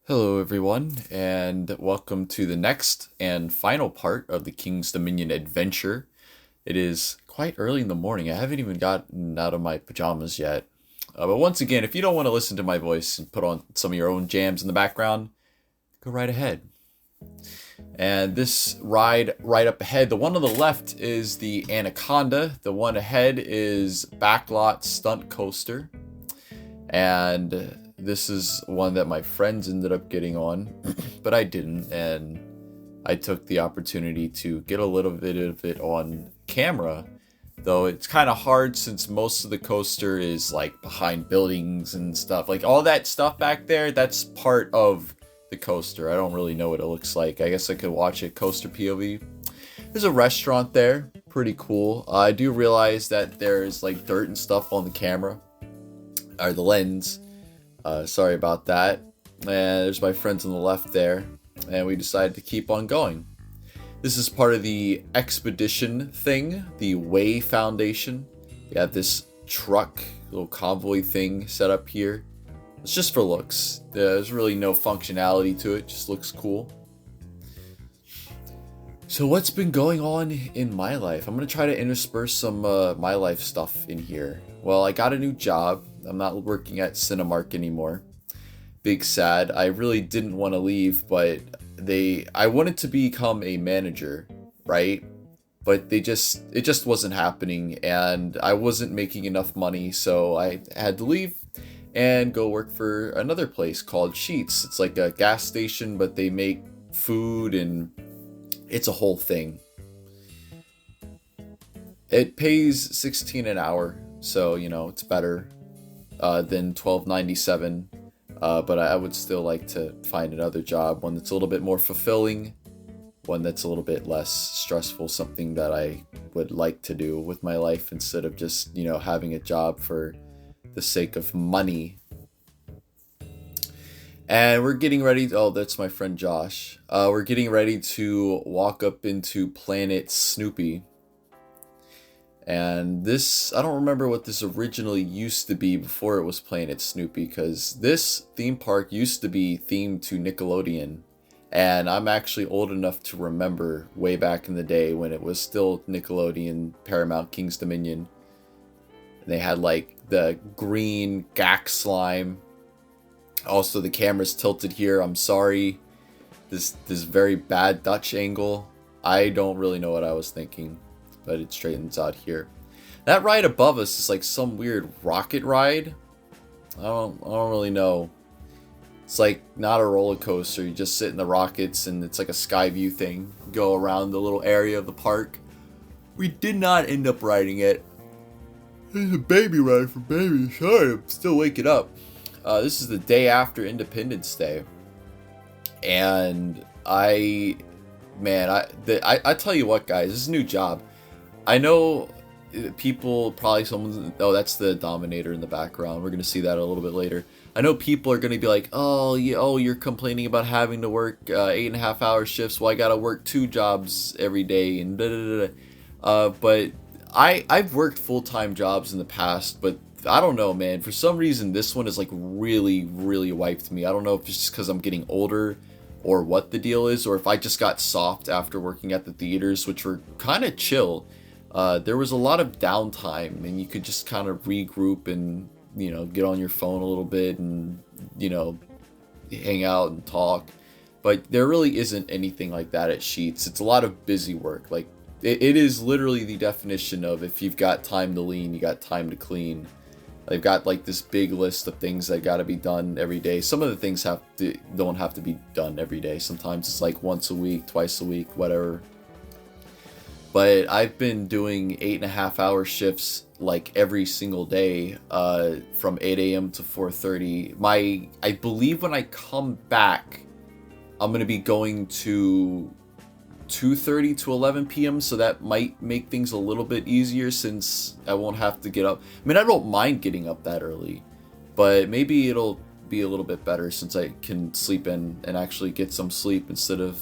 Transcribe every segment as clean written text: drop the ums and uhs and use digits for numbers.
Hello, everyone, and welcome to the next and final part of the King's Dominion adventure. It is quite early in the morning. I haven't even gotten out of my pajamas yet. But once again, if you don't want to listen to my voice and put on some of your own jams in the background, go right ahead. And this ride right up ahead, the one on the left is the Anaconda. The one ahead is Backlot Stunt Coaster. And this is one that my friends ended up getting on, but I didn't, and I took the opportunity to get a little bit of it on camera, though it's kind of hard since most of the coaster is like behind buildings and stuff. Like all that stuff back there, that's part of the coaster. I don't really know what it looks like. I guess I could watch it coaster POV. There's a restaurant there, pretty cool. I do realize that there's like dirt and stuff on the camera, or the lens. Sorry about that. And there's my friends on the left there, and we decided to keep on going. This is part of the expedition thing, the Way Foundation. We got this truck, little convoy thing set up here. It's just for looks. There's really no functionality to it, just looks cool. So what's been going on in my life? I'm going to try to intersperse some my life stuff in here. Well, I got a new job. I'm not working at Cinemark anymore. Big sad. I really didn't want to leave, but I wanted to become a manager, right? But it just wasn't happening, and I wasn't making enough money, so I had to leave and go work for another place called Sheets. It's like a gas station, but they make food, and it's a whole thing. It pays 16 an hour, so it's better than 12.97. But I would still like to find another job, one that's a little bit more fulfilling, one that's a little bit less stressful, something that I would like to do with my life instead of just having a job for the sake of money. And we're getting ready. Oh, that's my friend Josh. We're getting ready to walk up into Planet Snoopy. And this, I don't remember what this originally used to be before it was Planet Snoopy, because this theme park used to be themed to Nickelodeon. And I'm actually old enough to remember way back in the day when it was still Nickelodeon, Paramount, King's Dominion. And they had like the green Gak slime. Also, the camera's tilted here. I'm sorry. This very bad Dutch angle. I don't really know what I was thinking, but it straightens out here. That ride above us is like some weird rocket ride. I don't really know. It's like not a roller coaster. You just sit in the rockets, and it's like a sky view thing. Go around the little area of the park. We did not end up riding it. It's a baby ride for babies. Sorry, I'm still waking up. This is the day after Independence Day, and I tell you what, guys, this is a new job. I know people probably that's the Dominator in the background. We're gonna see that a little bit later. I know people are gonna be like, you're complaining about having to work 8.5-hour shifts. Well, I gotta work 2 jobs every day and da da da. But I've worked full-time jobs in the past, but I don't know, man. For some reason, this one is like really, really wiped me. I don't know if it's just because I'm getting older or what the deal is, or if I just got soft after working at the theaters, which were kind of chill. There was a lot of downtime, and you could just kind of regroup and, get on your phone a little bit and, hang out and talk. But there really isn't anything like that at Sheets. It's a lot of busy work. Like, it is literally the definition of if you've got time to lean, you got time to clean. They've got like this big list of things that got to be done every day. Some of the things don't have to be done every day. Sometimes it's like once a week, twice a week, whatever. But I've been doing 8.5-hour shifts like every single day, from 8 a.m. to 4:30. I believe when I come back, I'm gonna be going to 2:30 to 11 p.m. So that might make things a little bit easier since I won't have to get up. I mean, I don't mind getting up that early, but maybe it'll be a little bit better since I can sleep in and actually get some sleep instead of,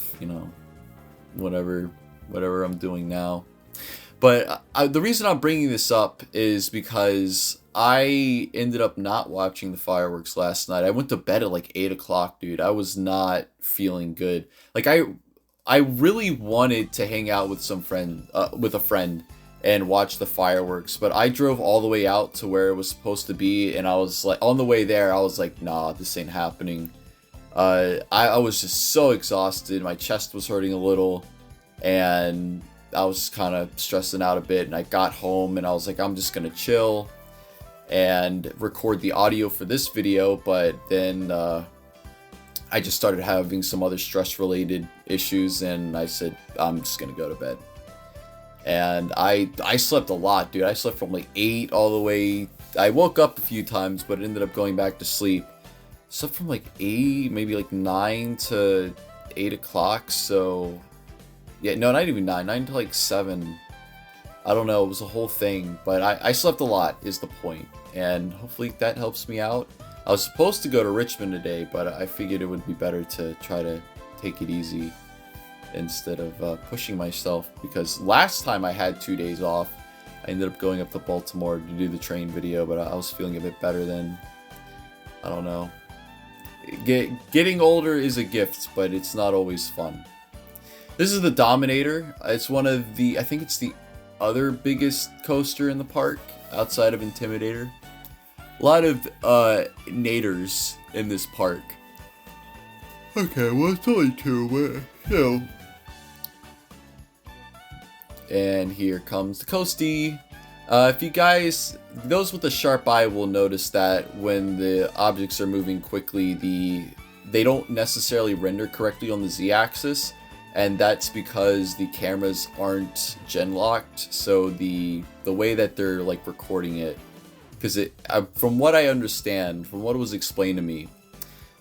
whatever I'm doing now. But the reason I'm bringing this up is because I ended up not watching the fireworks last night. I went to bed at like 8 o'clock, dude. I was not feeling good. Like I really wanted to hang out with with a friend and watch the fireworks, but I drove all the way out to where it was supposed to be, and I was like, on the way there, I was like, nah, this ain't happening. I was just so exhausted. My chest was hurting a little, and I was kind of stressing out a bit, and I got home, and I was like, I'm just gonna chill and record the audio for this video, but then I just started having some other stress-related issues, and I said, I'm just gonna go to bed. And I slept a lot, dude. I slept from like 8 all the way. I woke up a few times, but ended up going back to sleep. Slept from like 8, maybe like 9 to 8 o'clock. So, yeah, no, not even 9 to like 7. I don't know. It was a whole thing, but I slept a lot is the point. And hopefully that helps me out. I was supposed to go to Richmond today, but I figured it would be better to try to take it easy instead of pushing myself, because last time I had 2 days off, I ended up going up to Baltimore to do the train video, but I was feeling a bit better then. I don't know. Getting older is a gift, but it's not always fun. This is the Dominator. It's one of the, I think it's the other biggest coaster in the park outside of Intimidator. A lot of naders in this park. Okay, well, it's only 2, but, you know. And here comes the coastie. If you guys, those with a sharp eye will notice that when the objects are moving quickly, they don't necessarily render correctly on the Z-axis, and that's because the cameras aren't gen-locked. So the way that they're like recording it, because from what I understand, from what was explained to me,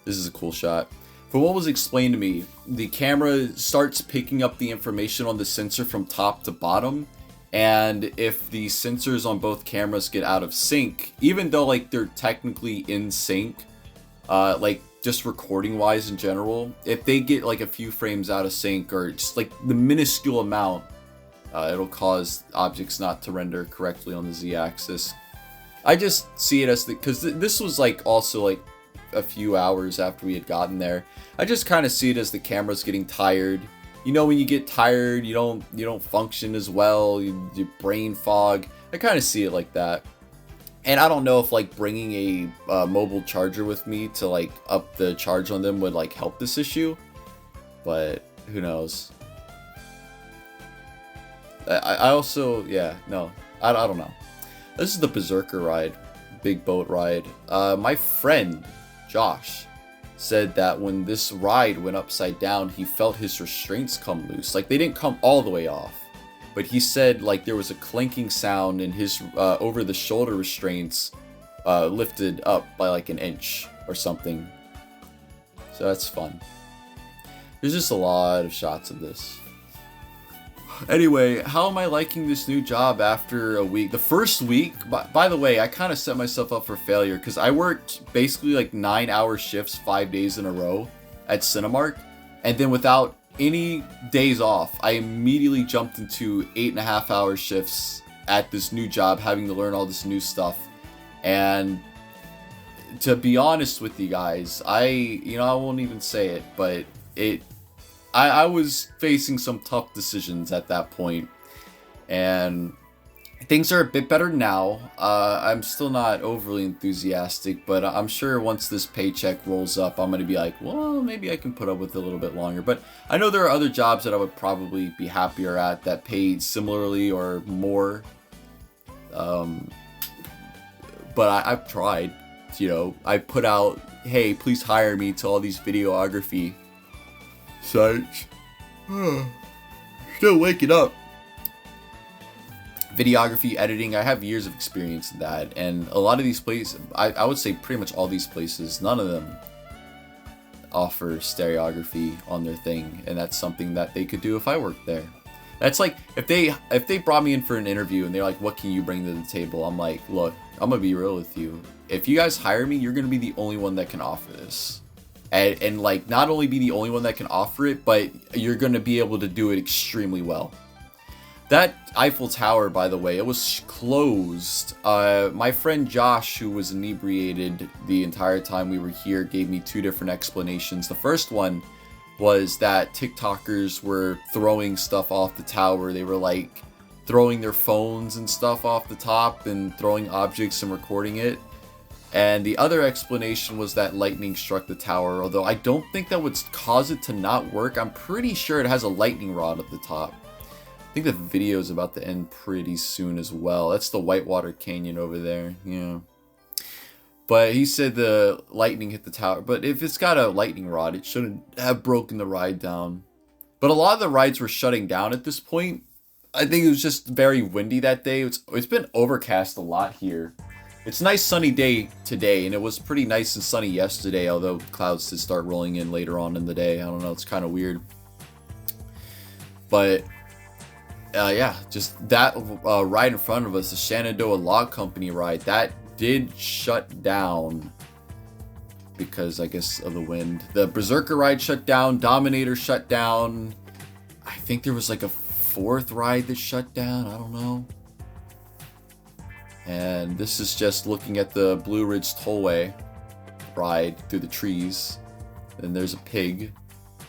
this is a cool shot. From what was explained to me, the camera starts picking up the information on the sensor from top to bottom, and if the sensors on both cameras get out of sync, even though like they're technically in sync, like just recording wise in general, if they get like a few frames out of sync or just like the minuscule amount, it'll cause objects not to render correctly on the Z-axis. I just see it as because this was like also like a few hours after we had gotten there. I just kind of see it as the camera's getting tired. You know, when you get tired, you don't function as well. Your brain fog. I kind of see it like that. And I don't know if like bringing a mobile charger with me to like up the charge on them would like help this issue, but who knows. I also, yeah, no, I don't know. This is the Berserker ride, big boat ride. My friend Josh said that when this ride went upside down, he felt his restraints come loose. Like they didn't come all the way off, but he said like there was a clanking sound and his over the shoulder restraints lifted up by like an inch or something. So that's fun. There's just a lot of shots of this. Anyway, how am I liking this new job after a week? The first week, by the way, I kind of set myself up for failure because I worked basically like 9-hour shifts 5 days in a row at Cinemark, and then without any days off, I immediately jumped into 8.5-hour shifts at this new job, having to learn all this new stuff. And to be honest with you guys, I won't even say it, but I was facing some tough decisions at that point, and things are a bit better now. I'm still not overly enthusiastic, but I'm sure once this paycheck rolls up, I'm going to be like, well, maybe I can put up with it a little bit longer. But I know there are other jobs that I would probably be happier at that paid similarly or more. But I've tried, I put out, hey, please hire me to all these videography sites. Still waking up. Videography, editing, I have years of experience in that, and a lot of these places, I would say pretty much all these places, none of them offer stereography on their thing, and that's something that they could do if I worked there. That's like, if they brought me in for an interview and they're like, what can you bring to the table? I'm like, look, I'm gonna be real with you. If you guys hire me, you're gonna be the only one that can offer this. And like, not only be the only one that can offer it, but you're going to be able to do it extremely well. That Eiffel Tower, by the way, it was closed. My friend Josh, who was inebriated the entire time we were here, gave me two different explanations. The first one was that TikTokers were throwing stuff off the tower. They were like throwing their phones and stuff off the top and throwing objects and recording it. And the other explanation was that lightning struck the tower, although I don't think that would cause it to not work. I'm pretty sure it has a lightning rod at the top. I think the video is about to end pretty soon as well. That's the Whitewater Canyon over there, yeah. But he said the lightning hit the tower. But if it's got a lightning rod, it shouldn't have broken the ride down. But a lot of the rides were shutting down at this point. I think it was just very windy that day. It's been overcast a lot here. It's a nice sunny day today, and it was pretty nice and sunny yesterday, although clouds did start rolling in later on in the day. I don't know, it's kind of weird. But, yeah, just that ride in front of us, the Shenandoah Log Company ride, that did shut down because, I guess, of the wind. The Berserker ride shut down, Dominator shut down. I think there was like a fourth ride that shut down, I don't know. And this is just looking at the Blue Ridge Tollway ride through the trees. And there's a pig.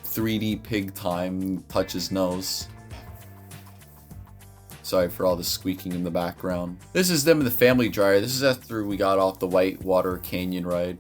3D pig time, touch his nose. Sorry for all the squeaking in the background. This is them in the family dryer. This is after we got off the Whitewater Canyon ride.